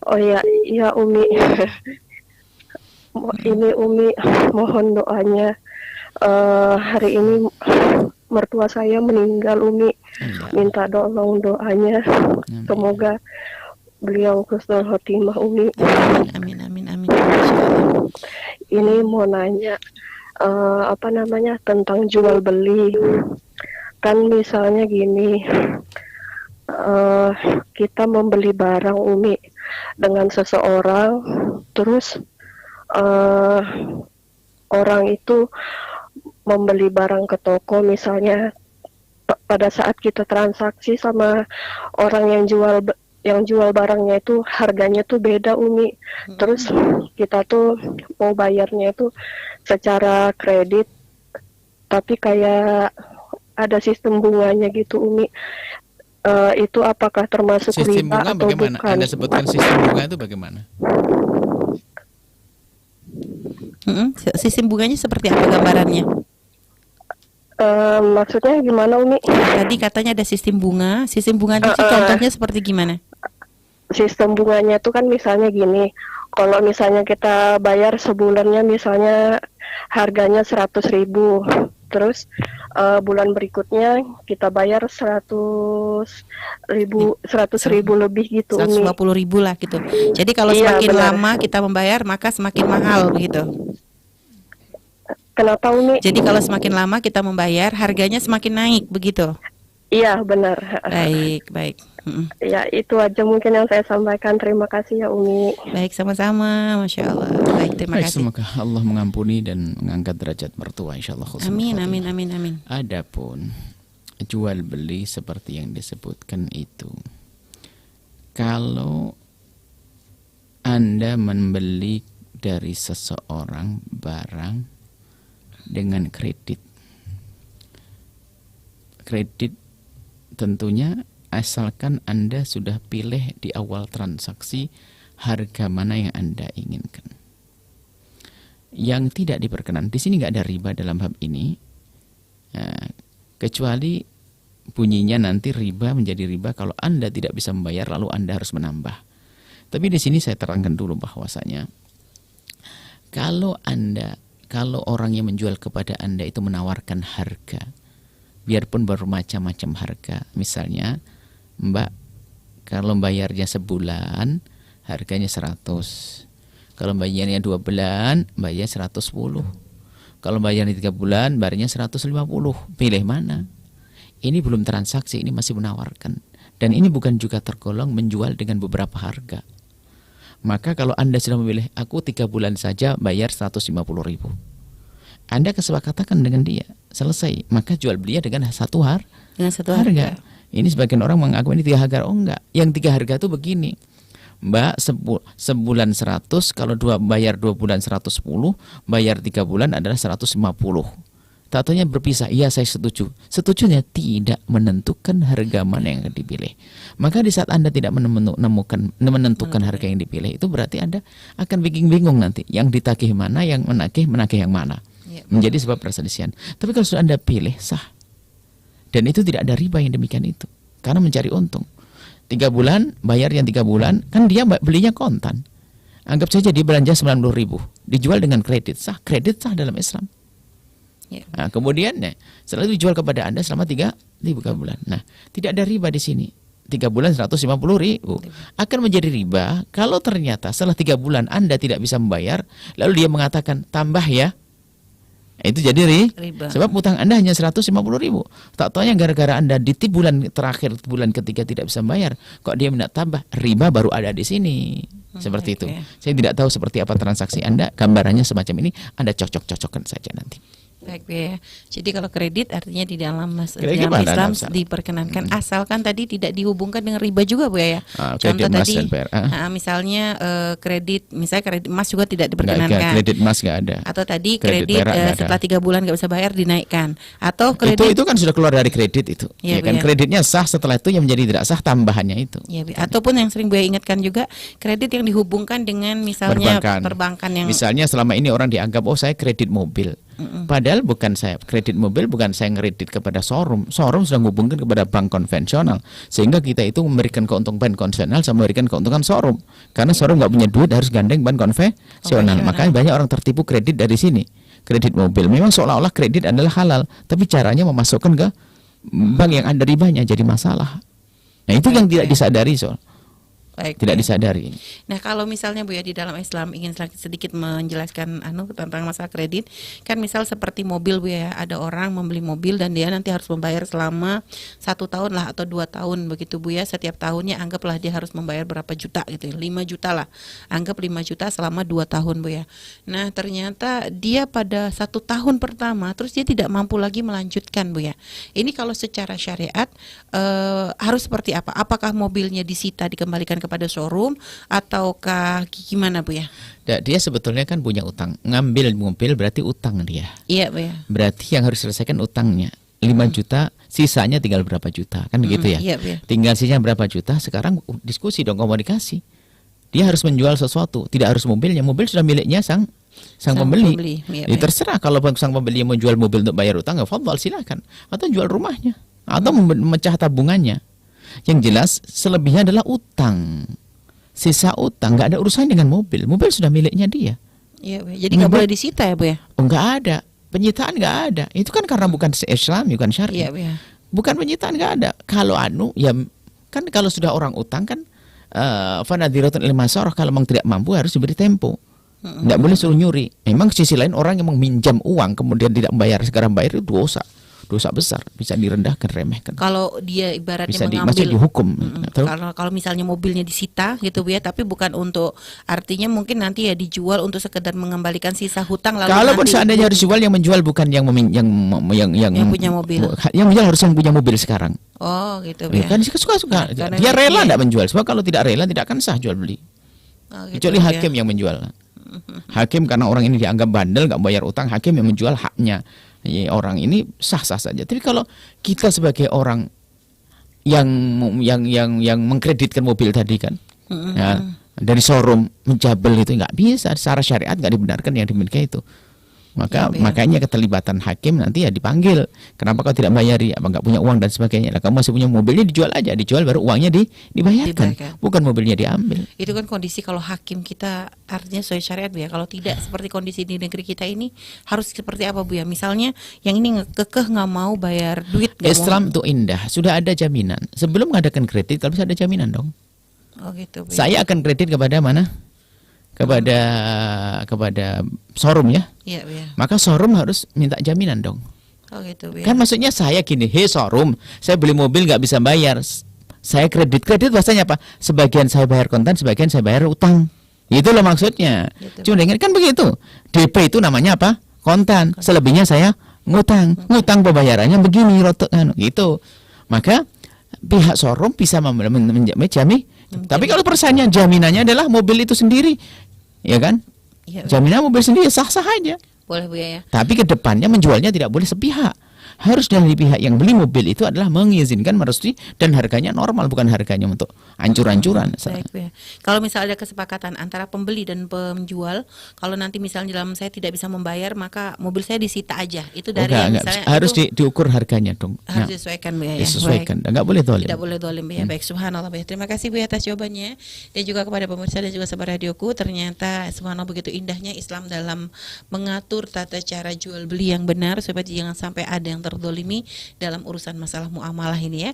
Oh ya, ya Umi. Ini Umi mohon doanya. Hari ini mertua saya meninggal Umi. Ya. Minta tolong doanya. Semoga beliau husnul khotimah Umi. Amin, amin, amin. Ini mau nanya tentang jual beli. Kan misalnya gini, kita membeli barang Umi dengan seseorang, terus orang itu membeli barang ke toko, misalnya pada saat kita transaksi sama orang yang jual barangnya itu harganya tuh beda Umi. Terus kita tuh mau bayarnya itu secara kredit, tapi kayak ada sistem bunganya gitu Umi. Itu apakah termasuk sistem riba bunga atau bagaimana? bukan? Anda sebutkan sistem bunga itu bagaimana? Sistem bunganya seperti apa gambarannya? Maksudnya gimana Umi? Tadi katanya ada sistem bunga. Sistem bunganya itu contohnya seperti gimana? Sistem bunganya tuh kan misalnya gini, kalau misalnya kita bayar sebulannya misalnya harganya 100.000, terus bulan berikutnya kita bayar 100.000 lebih gitu Umi. 150.000 lah gitu. Jadi kalau Iya, semakin benar. lama kita membayar maka semakin mahal begitu. Kenapa Umi? Jadi kalau semakin lama kita membayar harganya semakin naik begitu. Iya benar. Baik, baik. Ya itu aja mungkin yang saya sampaikan. Terima kasih ya Umi. Baik, sama-sama. Masya Allah. Baik, terima Baik, kasih. semoga Allah mengampuni dan mengangkat derajat mertua insyaallah. Amin, amin, amin, amin. Adapun jual beli seperti yang disebutkan itu, kalau Anda membeli dari seseorang barang dengan kredit tentunya asalkan Anda sudah pilih di awal transaksi harga mana yang Anda inginkan. Yang tidak diperkenan di sini, nggak ada riba dalam bab ini, kecuali bunyinya nanti riba menjadi riba kalau Anda tidak bisa membayar lalu Anda harus menambah. Tapi di sini saya terangkan dulu bahwasanya kalau orang yang menjual kepada Anda itu menawarkan harga, biarpun bermacam-macam harga, misalnya Mbak kalau bayarnya sebulan harganya 100, kalau bayarnya 2 bulan bayarnya 110, kalau bayarnya 3 bulan bayarnya 150, pilih mana? Ini belum transaksi, ini masih menawarkan, dan ini bukan juga tergolong menjual dengan beberapa harga. Maka kalau Anda sudah memilih aku 3 bulan saja bayar 150.000, Anda kesepakatan dengan dia, selesai, maka jual belinya dengan satu harga. Ini sebagian orang mengaku ini 3 harga. Oh enggak, yang 3 harga itu begini, Mbak, sebulan 100, kalau bayar 2 bulan 110, bayar 3 bulan adalah 150. Tatonya berpisah, iya saya setuju. Setujunya tidak menentukan harga mana yang akan dipilih. Maka di saat Anda tidak menentukan harga yang dipilih, itu berarti Anda akan bingung nanti. Yang ditagih mana, yang menagih yang mana. Menjadi sebab perselisihan. Tapi kalau sudah Anda pilih, sah. Dan itu tidak ada riba yang demikian itu. Karena mencari untung. 3 bulan, bayar yang 3 bulan, kan dia belinya kontan. Anggap saja dia belanja 90.000, dijual dengan kredit sah dalam Islam. Nah, kemudian setelah itu dijual kepada Anda selama 3 bulan. Nah, tidak ada riba di sini. 3 bulan 150.000 akan menjadi riba kalau ternyata setelah 3 bulan Anda tidak bisa membayar, lalu dia mengatakan tambah ya. Itu jadi riba. Sebab utang Anda hanya 150.000. Tak taunya gara-gara Anda di bulan terakhir, bulan ketiga tidak bisa membayar, kok dia minta tambah, riba baru ada di sini. Seperti itu. Saya tidak tahu seperti apa transaksi Anda, gambarannya semacam ini, Anda cocok-cocokkan saja nanti. Baik ya. Jadi kalau kredit artinya di dalam Islam diperkenankan, asalkan tadi tidak dihubungkan dengan riba juga Bu ya. Contoh tadi misalnya kredit emas juga tidak diperkenankan. Kredit emas nggak ada. Atau tadi kredit setelah 3 bulan nggak bisa bayar dinaikkan. Atau kredit itu kan sudah keluar dari kredit itu. Ya kan, kreditnya sah, setelah itu yang menjadi tidak sah tambahannya itu. Ya, ataupun yang sering Bu ingatkan juga kredit yang dihubungkan dengan misalnya perbankan yang misalnya selama ini orang dianggap saya kredit mobil. Padahal bukan saya kredit mobil, bukan saya ngredit kepada showroom. Showroom sudah menghubungkan kepada bank konvensional, sehingga kita itu memberikan keuntungan bank konvensional sama memberikan keuntungan showroom. Karena showroom nggak punya duit, harus gandeng bank konvensional. Makanya banyak orang tertipu kredit dari sini. Kredit mobil memang seolah-olah kredit adalah halal, tapi caranya memasukkan ke bank yang ada ribanya jadi masalah. Nah itu yang tidak disadari soal. Baik, tidak disadari. Nah kalau misalnya Bu ya di dalam Islam ingin sedikit menjelaskan tentang masalah kredit, kan misal seperti mobil Bu ya, ada orang membeli mobil dan dia nanti harus membayar selama 1 tahun lah atau 2 tahun begitu Bu ya, setiap tahunnya anggaplah dia harus membayar berapa juta gitu, 5 juta lah, anggap 5 juta selama 2 tahun Bu ya. Nah ternyata dia pada 1 tahun pertama terus dia tidak mampu lagi melanjutkan Bu ya. Ini kalau secara syariat harus seperti apa? Apakah mobilnya disita dikembalikan kepada showroom ataukah gimana Bu ya? Dia sebetulnya kan punya utang. Ngambil mobil berarti utang dia. Iya Bu ya. Berarti yang harus selesaikan utangnya 5 juta, sisanya tinggal berapa juta, kan begitu ya? Iya, Bu ya. Tinggal sisanya berapa juta, sekarang diskusi dong, komunikasi. Dia harus menjual sesuatu, tidak harus mobilnya. Mobil sudah miliknya sang pembeli. Iya, Ya, terserah kalau sang pembeli yang menjual mobil untuk bayar utang, fadhal silakan. Atau jual rumahnya, atau memecah tabungannya. Yang jelas selebihnya adalah utang. Sisa utang nggak ada urusannya dengan mobil. Mobil sudah miliknya dia. Iya, Bu. Jadi nggak boleh disita ya Bu ya? Oh, nggak ada. Penyitaan nggak ada. Itu kan karena bukan Islam, bukan syar'i. Iya, Bu ya. Bukan penyitaan nggak ada. Kalau ya kan kalau sudah orang utang kan fanadhiratun il masarah, kalau memang tidak mampu harus diberi tempo. Nggak boleh suruh nyuri. Memang sisi lain orang yang meminjam uang kemudian tidak membayar, sekarang bayar itu dosa besar, bisa direndahkan, remehkan. Kalau dia ibaratnya bisa mengambil dihukum. Kalau misalnya mobilnya disita gitu Bu ya, tapi bukan untuk, artinya mungkin nanti ya dijual untuk sekedar mengembalikan sisa hutang. Lalu kalau pun seandainya harus jual, yang menjual bukan yang punya mobil. Yang menjual harus yang punya mobil sekarang. Oh gitu Bu ya. ya. Kan suka-suka. Dia rela tidak menjual. Sebab kalau tidak rela tidak akan sah jual beli. Gitu, kecuali hakim yang menjual. Hakim karena orang ini dianggap bandel, nggak bayar utang, hakim yang menjual haknya. Ya, orang ini sah-sah saja. Tapi kalau kita sebagai orang yang mengkreditkan mobil tadi kan, ya, dari showroom menjabel itu nggak bisa, secara syariat nggak dibenarkan yang dimiliki itu. Makanya keterlibatan hakim nanti ya dipanggil. Kenapa kau tidak bayari? Apa nggak punya uang dan sebagainya? Lah kamu masih punya mobilnya, dijual aja, dijual baru uangnya dibayarkan. Bukan mobilnya diambil. Itu kan kondisi kalau hakim kita artinya sesuai syariat Bu ya. Kalau tidak seperti kondisi di negeri kita ini harus seperti apa Bu ya? Misalnya yang ini kekeh nggak mau bayar duit. Islam itu indah, sudah ada jaminan. Sebelum mengadakan kredit kalau bisa ada jaminan dong. Oh gitu Bu. Saya akan kredit kepada mana? Kepada showroom ya. Iya, ya. Maka showroom harus minta jaminan dong. Oh gitu ya. Kan maksudnya saya gini, hey showroom, saya beli mobil nggak bisa bayar, saya kredit bahasanya apa? Sebagian saya bayar kontan, sebagian saya bayar utang. Itulah maksudnya. Gitu. Cuma dengan kan begitu. DP itu namanya apa? Kontan. Selebihnya saya ngutang. Ngutang pembayarannya begini, gitu. Maka pihak showroom bisa menjamin. Tapi kalau perusahaannya jaminannya adalah mobil itu sendiri, ya kan? Ya, jaminan mobil sendiri sah-sah aja. Boleh Bu ya. Tapi ke depannya menjualnya tidak boleh sepihak. Harus dari pihak yang beli mobil itu adalah mengizinkan, merestui, dan harganya normal, bukan harganya untuk ancur-ancuran. Baik, ya. Kalau misalnya ada kesepakatan antara pembeli dan penjual, kalau nanti misalnya dalam saya tidak bisa membayar, maka mobil saya disita aja. Itu dari misalnya harus diukur harganya dong. Harus disesuaikan Bu ya. Disesuaikan, nggak boleh dolim. Tidak boleh dolim ya. Baik, subhanallah Bu ya. Terima kasih Bu ya atas jawabannya, dan juga kepada pemirsa dan juga sahabat radioku. Ternyata subhanallah begitu indahnya Islam dalam mengatur tata cara jual beli yang benar supaya jangan sampai ada yang terdolimi dalam urusan masalah muamalah ini ya.